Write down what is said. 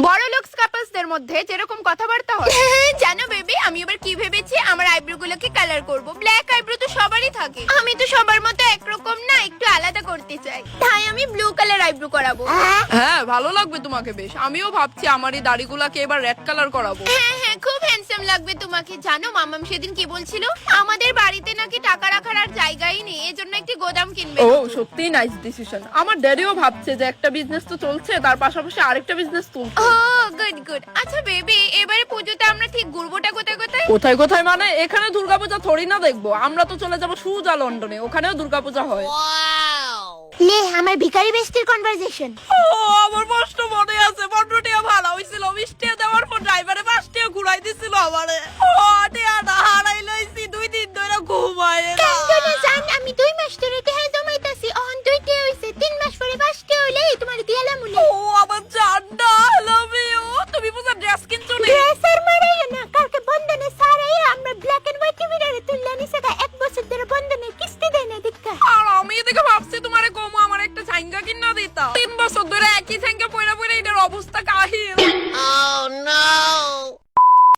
বড় লোকস কাপলসদের মধ্যে যেরকম কথাবার্তা হয়। জানো বেবি, আমি এবার কি ভেবেছি, আমার আইব্রো গুলোকে কালার করব। ব্ল্যাক আইব্রো তো সবারই থাকে, আমি তো সবার মতো একরকম না, একটু আলাদা করতে চাই, তাই আমি ব্লু কালার আইব্রো করাবো। হ্যাঁ, ভালো লাগবে তোমাকে বেশ। আমিও ভাবছি আমার এই দাড়িগুলাকে এবার রেড কালার করাবো। হ্যাঁ হ্যাঁ, খুব হ্যান্ডসাম লাগবে তোমাকে। জানো মামাম সেদিন কি বলছিল, আমাদের বাড়িতে নাকি টাকা রাখার আর জায়গাই নেই, এজন্য একটি গোদাম কিনবে। ও সত্যি নাইস ডিসিশন। আমার ড্যাডিও ভাবছে যে একটা বিজনেস তো চলছে, তার পাশাপাশি আরেকটা বিজনেস তুলছে। ও গুড গুড। আচ্ছা বেবি, এবারে পুজোতে আমরা ঠিক ঘুরবোটা কোথায় কোথায়? কোথায় কোথায় মানে, এখানে দুর্গাপূজা থোড়ি না দেখবো, আমরা তো চলে যাবো সুজা লন্ডনে, ওখানেও দুর্গাপূজা হয়। লে, আমার ভিখারি বেস্টির কনভারসেশন। ও আমার কষ্ট মনে আছে, 15 টাকা ভাড়া হইছিল, 20 টাকা দেওয়ার পর ড্রাইভারে 5 টাকা ঘুরাই দিছিল আমারে। ও টাকা হারাই লইছি, 2 দিন ধরে ঘুমায় না। কেন জান, আমি 2 মাস ধরে টাকা জমাইতাছি, অন 2 টাকা হইছে, 3 মাস পরে 5 টাকা হইলে তোমার দিয়ালাম মুলে। ও আমার জানটা, লাভ ইউ। তুমি বুঝা ড্রেস কিনছো না? ড্রেসের মারাইও না, কালকে বন্ধনে সারাই আমরা ব্ল্যাক এন্ড হোয়াইট টিভিটারে তুললা নিছে, 1 বছর ধরে বন্ধনে কিস্তি দেয় না দেখা। আর আমি এদিকে ভাবছি তোমারে কমো আমার একটা ছাইঙ্গা কিনা দিতা। 3 বছর ধরে একই ছাইঙ্গা পয়রা পয়রা এটার অবস্থা কাহিল। Oh no!